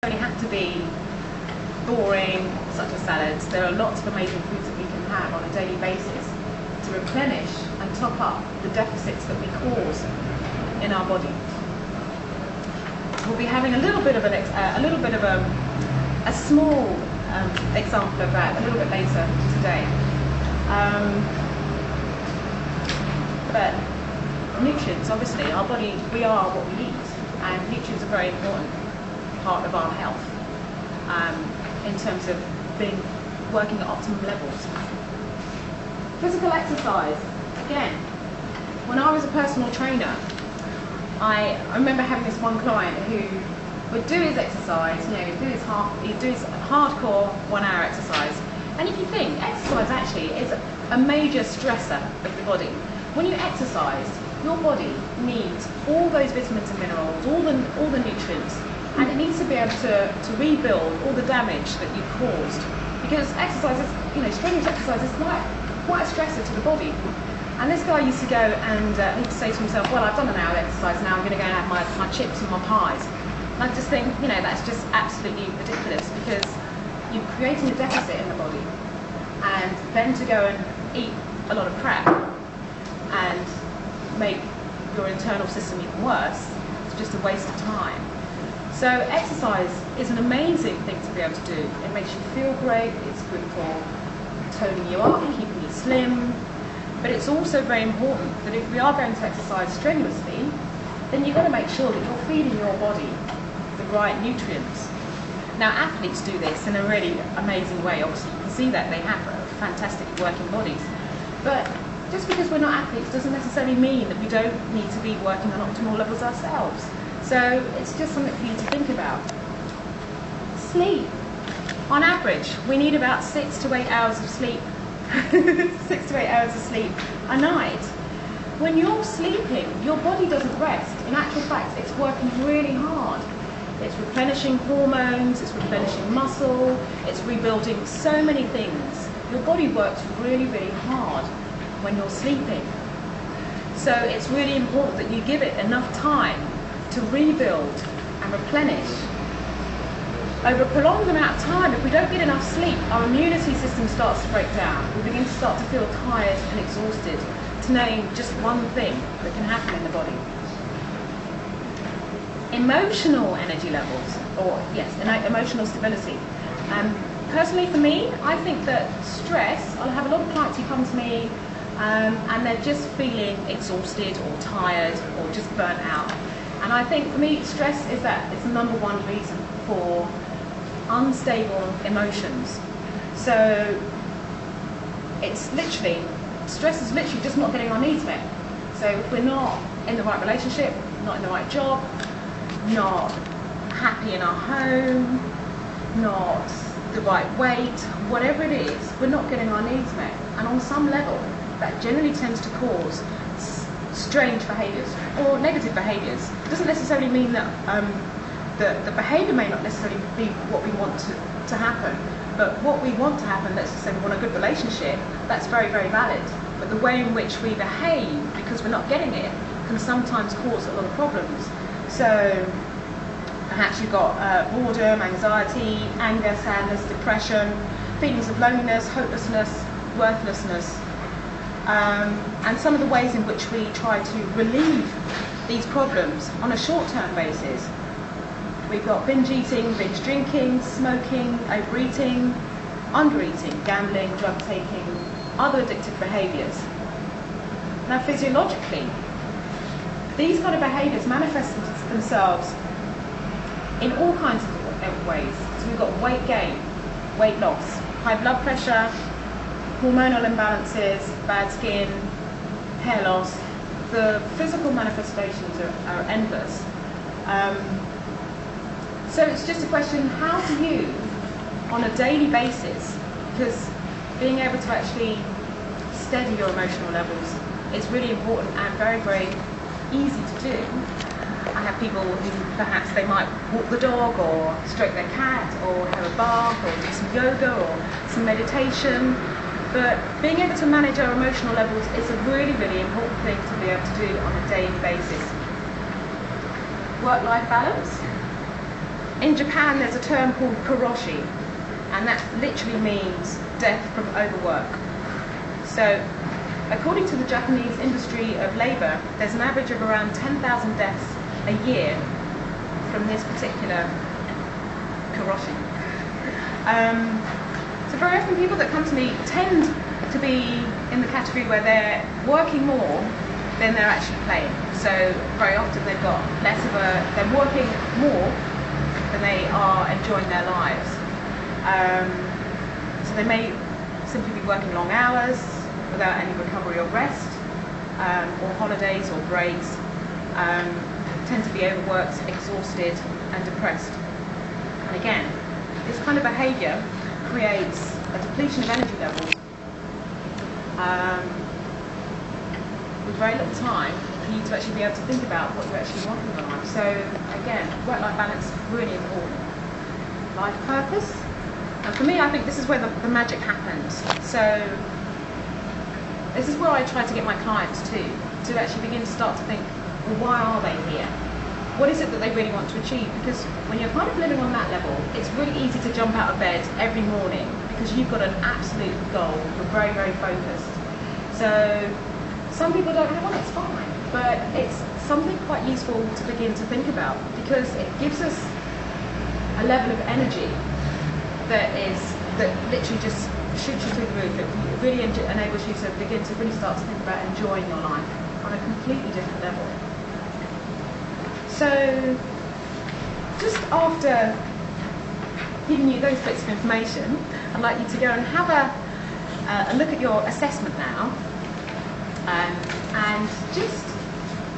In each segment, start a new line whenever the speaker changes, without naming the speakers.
only have to be boring, such as salads. There are lots of amazing foods that we can have on a daily basis to replenish and top up the deficits that we cause in our body. We'll be having a little bit of a small example of that a little bit later today. But nutrients, obviously, our body, we are what we eat, and nutrients are a very important part of our health in terms of working at optimum levels. Physical exercise, again, when I was a personal trainer, I remember having this one client who would do his exercise, he'd do his hardcore 1 hour exercise. And if you think, exercise actually is a major stressor of the body. When you exercise, your body needs all those vitamins and minerals, all the nutrients, and it needs to be able to rebuild all the damage that you've caused. Because exercise is, strenuous exercise is quite a stressor to the body. And this guy used to go and he'd say to himself, well, I've done an hour of exercise, now I'm going to go and have my chips and my pies. And I just think, that's just absolutely ridiculous, because you're creating a deficit in the body. And then to go and eat a lot of crap and make your internal system even worse, it's just a waste of time. So exercise is an amazing thing to be able to do. It makes you feel great, it's good for toning you up, keeping you slim, but it's also very important that if we are going to exercise strenuously, then you've got to make sure that you're feeding your body the right nutrients. Now athletes do this in a really amazing way. Obviously you can see that they have fantastic working bodies, but just because we're not athletes doesn't necessarily mean that we don't need to be working on optimal levels ourselves. So it's just something for you to think about. Sleep. On average, we need about 6 to 8 hours of sleep. 6 to 8 hours of sleep a night. When you're sleeping, your body doesn't rest. In actual fact, it's working really hard. It's replenishing hormones, it's replenishing muscle, it's rebuilding so many things. Your body works really, really hard when you're sleeping. So it's really important that you give it enough time to rebuild and replenish. Over a prolonged amount of time, if we don't get enough sleep, our immunity system starts to break down. We begin to start to feel tired and exhausted, to name just one thing that can happen in the body. Emotional energy levels, or yes, emotional stability. Personally for me, I think that stress, I'll have a lot of clients who come to me and they're just feeling exhausted or tired or just burnt out. And I think for me, stress is it's the number one reason for unstable emotions. So it's literally, stress is literally just not getting our needs met. So if we're not in the right relationship, not in the right job, not happy in our home, not the right weight, whatever it is, we're not getting our needs met. And on some level, that generally tends to cause strange behaviours or negative behaviours. It doesn't necessarily mean that the behaviour may not necessarily be what we want to happen, but what we want to happen, let's just say we want a good relationship, that's very, very valid. But the way in which we behave, because we're not getting it, can sometimes cause a lot of problems. So perhaps you've got boredom, anxiety, anger, sadness, depression, feelings of loneliness, hopelessness, worthlessness. And some of the ways in which we try to relieve these problems on a short-term basis. We've got binge eating, binge drinking, smoking, overeating, undereating, gambling, drug taking, other addictive behaviours. Now physiologically, these kind of behaviours manifest themselves in all kinds of ways. So we've got weight gain, weight loss, high blood pressure, hormonal imbalances, bad skin, hair loss. The physical manifestations are endless. So it's just a question, how do you, on a daily basis, because being able to actually steady your emotional levels is really important and very, very easy to do. I have people who perhaps they might walk the dog or stroke their cat or have a bath or do some yoga or some meditation. But being able to manage our emotional levels is a really, really important thing to be able to do on a daily basis. Work-life balance. In Japan, there's a term called karoshi, and that literally means death from overwork. So, according to the Japanese Industry of Labour, there's an average of around 10,000 deaths a year from this particular karoshi. So very often people that come to me tend to be in the category where they're working more than they're actually playing. So very often they've got they're working more than they are enjoying their lives. So they may simply be working long hours without any recovery or rest, or holidays or breaks, tend to be overworked, exhausted and depressed. And again, this kind of behaviour creates a depletion of energy levels with very little time for you to actually be able to think about what you actually want in your life. So again, work-life balance is really important. Life purpose. And for me, I think this is where the magic happens. So this is where I try to get my clients to actually begin to start to think, well, why are they here? What is it that they really want to achieve? Because when you're kind of living on that level, it's really easy to jump out of bed every morning because you've got an absolute goal. You're very, very focused. So some people don't have one, it's fine. But it's something quite useful to begin to think about because it gives us a level of energy that literally just shoots you through the roof. It really enables you to begin to really start to think about enjoying your life on a completely different level. So, just after giving you those bits of information, I'd like you to go and have a look at your assessment now, and just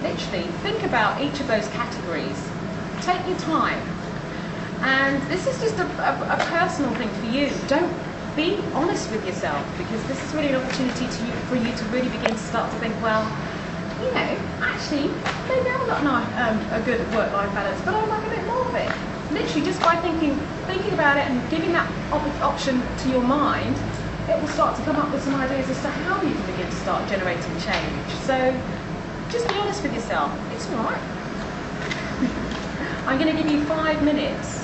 literally think about each of those categories. Take your time, and this is just a personal thing for you. Don't be honest with yourself, because this is really an opportunity for you to really begin to start to think, well, you know, actually, maybe I'm not a good work-life balance, but I'd like a bit more of it. Literally, just by thinking about it and giving that option to your mind, it will start to come up with some ideas as to how you can begin to start generating change. So, just be honest with yourself. It's all right. I'm going to give you 5 minutes